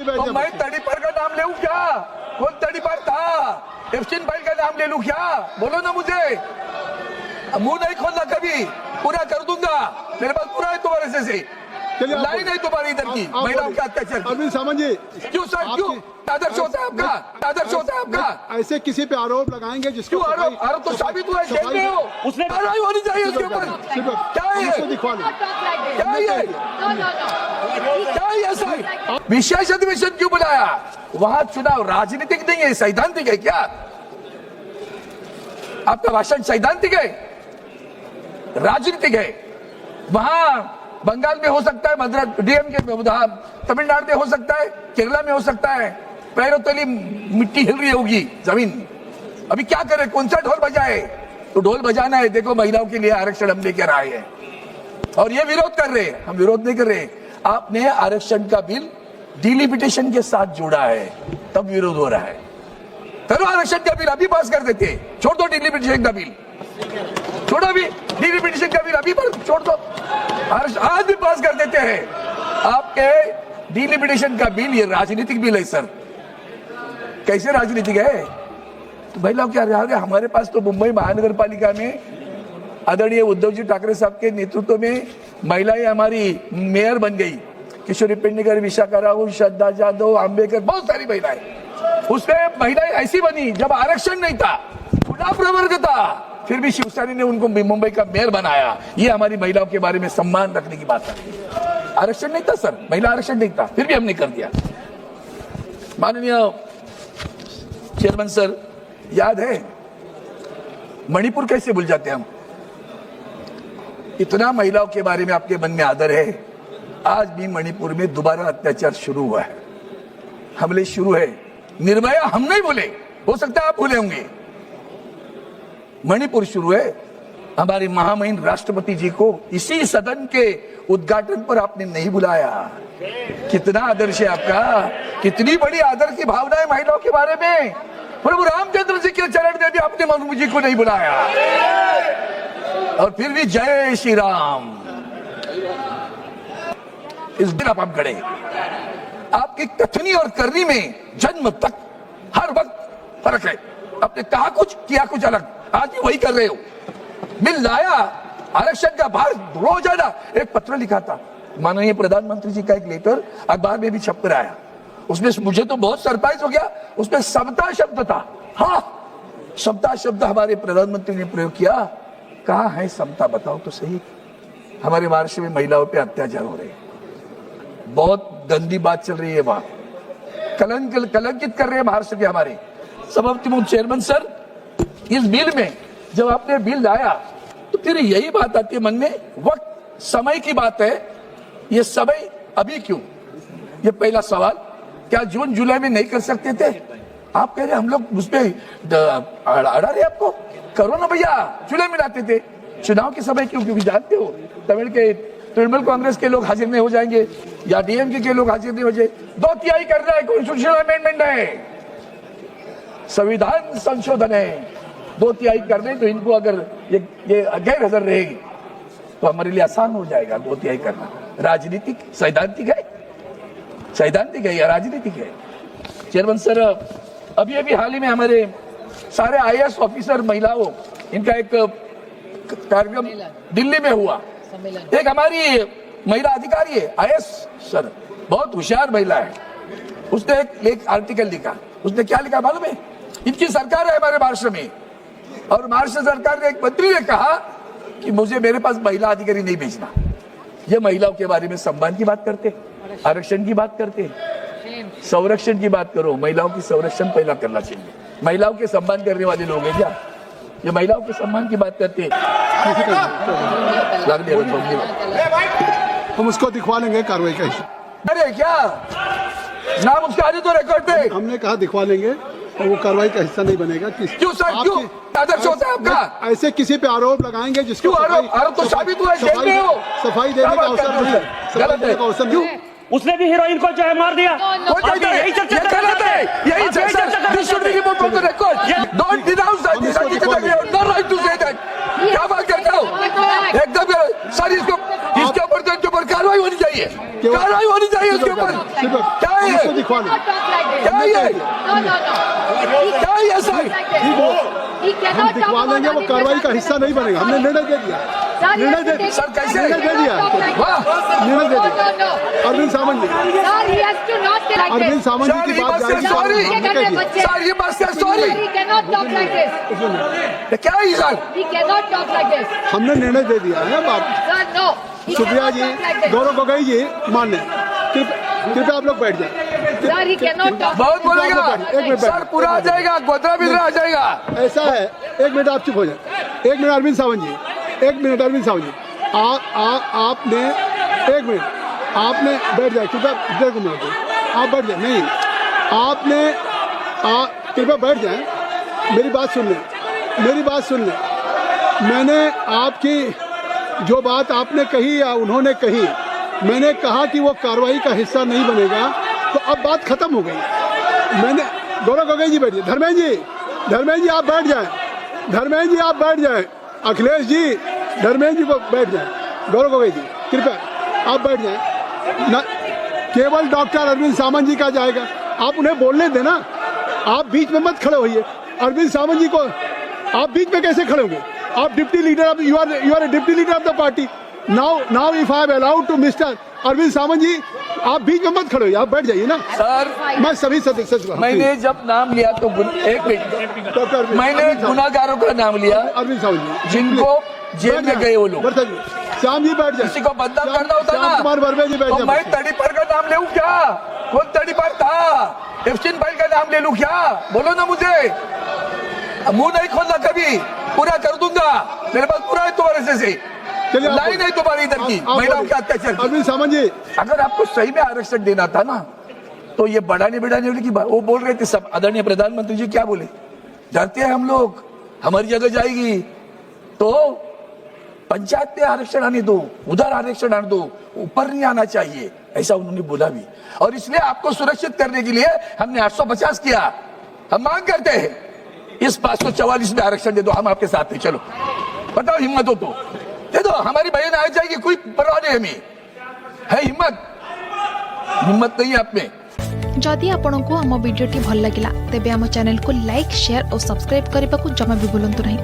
तो मैं तड़ीपार का नाम ले क्या? कौन तड़ीपार था? एफसीन भाई का नाम ले लूं क्या? बोलो ना मुझे, मुंह नहीं खोलना कभी, पूरा कर दूंगा, मेरे पास पूरा है तुम्हारे से लाइन है तुम्हारी इधर की महिलाओं के अत्याचार। अरविंद सावंत जी, क्यों सर, क्यों आदर्श होता है आपका? आदर्श होता है आपका? ऐसे किसी पे आरोप लगाएंगे जिसको क्यों आरोप तो साबित हुआ है, जेल में हो, उसने कार्रवाई होनी चाहिए उसके ऊपर। क्या है दिखवा लो, क्या है क्या है सर? विशेष अधिवेशन क्यों बुलाया? वहां चुनाव राजनीतिक नहीं है, सैद्धांतिक है क्या? आपका भाषण सैद्धांतिक है, राजनीतिक है। वहां बंगाल में हो सकता है, मद्रास डीएमके में, तमिलनाडु में हो सकता है, केरला में हो सकता है, पैरों तली मिट्टी हिल रही होगी जमीन। अभी क्या करे, कौन सा ढोल बजाए? तो ढोल बजाना है। देखो महिलाओं के लिए आरक्षण हम लेकर आए हैं और ये विरोध कर रहे हैं, हम विरोध नहीं कर रहे। आपने आरक्षण का बिल डिलिमिटेशन के साथ जोड़ा है, तब विरोध हो रहा है। करो आरक्षण का बिल अभी पास कर देते, छोड़ दो डिलिमिटेशन का बिल, छोड़ो अभी डिलिमिटेशन का बिल, अभी छोड़ दो, आज भी पास कर देते हैं। आपके डिलिमिटेशन का बिल ये राजनीतिक बिल है सर। कैसे राजनीतिक है? तो महिलाओं क्या रहा? हमारे पास तो मुंबई महानगर पालिका में आदरणीय उद्धव जी ठाकरे साहब के नेतृत्व में महिलाएं हमारी मेयर बन गई। किशोरी पेडणेकर, विशाखा राहुल, श्रद्धा जाधव, आंबेडकर, बहुत सारी महिलाएं। उसमें महिलाएं ऐसी बनी जब आरक्षण नहीं था, खुला प्रवर्ग था, फिर भी शिवसेना ने उनको मुंबई का मेयर बनाया। ये हमारी महिलाओं के बारे में सम्मान रखने की बात है। आरक्षण नहीं था सर, महिला आरक्षण नहीं था, फिर भी हमने कर दिया। माननीय चेयरमैन सर, याद है मणिपुर कैसे भूल जाते हम? इतना महिलाओं के बारे में आपके मन में आदर है। आज भी मणिपुर में दोबारा अत्याचार शुरू हुआ है, हमले शुरू है। निर्भया हम नहीं भूले, हो सकता है आप भूले होंगे। मणिपुर शुरू है। हमारे महामहिम राष्ट्रपति जी को इसी सदन के उद्घाटन पर आपने नहीं बुलाया। कितना आदर्श है आपका, कितनी बड़ी आदर की भावना है महिलाओं के बारे में। प्रभु रामचंद्र जी के चरण में भी आपने मनु जी को नहीं बुलाया, और फिर भी जय श्री राम। इस दिन आप खड़े, आपकी कथनी और करनी में जन्म तक हर वक्त फर्क है। आपने कहा कुछ, किया कुछ अलग, आज भी वही कर रहे हो। बिल लाया, आरक्षण का भार रोजाना। एक पत्र लिखा था माननीय प्रधानमंत्री जी का, एक लेटर अखबार में भी छप कर आया। उसमें मुझे तो बहुत सरप्राइज हो गया, उसमें समता शब्द था। हाँ, समता शब्द हमारे प्रधानमंत्री ने प्रयोग किया। कहाँ है समता, बताओ तो सही। हमारे महाराष्ट्र में महिलाओं पे अत्याचार हो रहे हैं, बहुत गंदी बात चल रही है वहां, कलंकित कर रहे हैं महाराष्ट्र के हमारे सभापति चेयरमैन सर। इस बिल में जब आपने बिल लाया तो फिर यही बात आती है मन में, वक्त समय की बात है। ये समय अभी क्यों? ये पहला सवाल। क्या जून जुलाई में नहीं कर सकते थे? आप कह रहे हम लोग उस पर अड़ा रहे आपको, करो ना भैया, जुलाई में लाते थे। चुनाव के समय क्यों? क्योंकि जानते हो तृणमूल कांग्रेस के लोग हाजिर नहीं हो जाएंगे या डीएमके के लोग हाजिर नहीं हो जाए। 2/3 करना है, कॉन्स्टिट्यूशनल अमेंडमेंट है, संविधान संशोधन है। 2/3 करने तो इनको अगर ये गैर हाजिर रहेगी तो हमारे लिए आसान हो जाएगा 2/3 करना। राजनीतिक सैद्धांतिक है, सैद्धांतिक है या राजनीतिक है? चेयरमैन सर, अभी हाल ही में हमारे सारे आईएएस ऑफिसर महिलाओं, इनका एक कार्यक्रम दिल्ली में हुआ। एक हमारी महिला अधिकारी है आईएएस सर, बहुत होशियार महिला है। उसने एक आर्टिकल लिखा। उसने क्या लिखा मालूम है? इनकी सरकार है हमारे महाराष्ट्र में, और महाराष्ट्र सरकार के एक मंत्री ने कहा कि मुझे मेरे पास महिला अधिकारी नहीं भेजना। ये महिलाओं के बारे में सम्मान की बात करते, आरक्षण की बात करते, संरक्षण की बात करो। महिलाओं की संरक्षण पहला करना चाहिए। महिलाओं के सम्मान करने वाले लोग हैं क्या? ये महिलाओं के सम्मान की बात करते। हम उसको दिखवा लेंगे कार्रवाई का। अरे क्या नाम उसका आज तो रिकॉर्ड पे हमने कहा दिखवा लेंगे, और वो कार्रवाई का हिस्सा नहीं बनेगा। क्यों सर, क्यों आदर्श होता है आपका? ऐसे किसी पे आरोप लगाएंगे जिसको आरोप तो साबित हुआ है, जेल में हो, सफाई देने का अवसर नहीं, सफाई देने का अवसर नहीं। उसने भी हीरोइन को जो है मार दिया। यही चर्चा गलत है, यही चर्चा don't denounce that, no right to say that. क्या बात करते हो एकदम सर? इसके ऊपर कार्रवाई होनी चाहिए, कार्रवाई होनी चाहिए इसके ऊपर। क्या है उसको दिखवा लें। क्या ये No, no, no. क्या ये सर He हम cannot talk दिखवा about लेंगे, वो Aditya कार्रवाई का Sir. हिस्सा नहीं बनेगा। हमने निर्णय दे दिया, Sir, he निर्णय has दे to दिया, take- सर कैसे निर्णय दे दिया वाह निर्णय दे No, दिया। no, no. Arvind Sawant ji, Sir, he has to not take like Arvind this. Sawant ji Sir, की he बात must जारी say sorry. हमने कह दिया। सर ये बात से sorry Sir, he cannot talk like this. क्या है sir He cannot talk like this. हमने निर्णय दे दिया है बात। Sir, no. He Supriya cannot ji, talk like this. Gaurav Gogoi जी, मान्य, कृपया आप लोग बैठ जाए। Sir, he cannot talk. बहुत बोलेगा एक मिनट बैठ। सर पूरा आ जाएगा गोदरा बिदरा आ जाएगा ऐसा है, एक मिनट आप चुप हो जाए। एक मिनट अरविंद सावंत जी, एक मिनट अरविंद सावंत जी, आपने एक मिनट, आपने बैठ जाए, कृपया इधर को मिनट आप बैठ जाए। नहीं, आपने कृपया बैठ जाए, मेरी बात सुन लें, मेरी बात सुन लें। मैंने आपकी जो बात आपने कही या उन्होंने कही, मैंने कहा कि वो कार्रवाई का हिस्सा नहीं बनेगा, तो अब बात खत्म हो गई। मैंने गौरव गोगोई जी बैठिए, धर्मेंद्र जी आप बैठ जाएं, धर्मेंद्र जी आप बैठ जाएं, अखिलेश जी धर्मेंद्र जी को बैठ जाएं, गौरव गोगोई जी कृपया आप बैठ जाएं। न केवल डॉक्टर अरविंद सावंत जी का जाएगा, आप उन्हें बोलने देना, आप बीच में मत खड़े होइए। अरविंद सावंत जी को आप बीच में कैसे खड़े होंगे? आप deputy leader of you are a deputy leader of the party. Now if I am allowed to mister Arvind Sawant ji, आप बीच में मत खड़े होइए, आप बैठ जाइए ना। सर मैं सभी सदस्य को मैंने जब नाम लिया तो एक मिनट डॉक्टर मैंने गुनाहगारों का नाम लिया अरविंद सावंत जी, जिनको जेल में गए वो लोग, श्याम जी बैठ जाए, किसी को बदनाम करना होता ना श्याम कुमार वर्मे जी बैठ तो मैं जाए। तड़ीपर का नाम ले क्या? कौन तड़ीपर था? एफचिन भाई का नाम ले लूं क्या? बोलो ना मुझे, मुंह नहीं खोलना कभी, पूरा कर दूंगा, मेरे पास पूरा है तुम्हारे से चलिए आप लाइन है तुम्हारी इधर की आप महिलाओं बोलिए। के अत्याचार की। अरविंद सावंत जी, अगर आपको सही में आरक्षण देना था ना तो ये बढ़ाने वाली की बात, वो बोल रहे थे सब आदरणीय प्रधानमंत्री जी क्या बोले, डरते हैं हम लोग हमारी जगह जाएगी, तो पंचायत में आरक्षण आने दो, उधर आरक्षण आने दो, ऊपर नहीं आना चाहिए, ऐसा उन्होंने बोला भी। और इसलिए आपको सुरक्षित करने के लिए हमने 850 किया। हम मांग करते हैं इस 544 में आरक्षण दे दो, हम आपके साथ हैं, चलो बताओ हिम्मत हो तो दे दो, हमारी बहन आ जाएगी, कोई परवाह नहीं, हमें है हिम्मत नहीं है आप में। जदि आपंक आम भिडी भल लगा तेब आम चैनल को लाइक शेयर और सब्सक्राइब करने को जमा भी भूलु नहीं।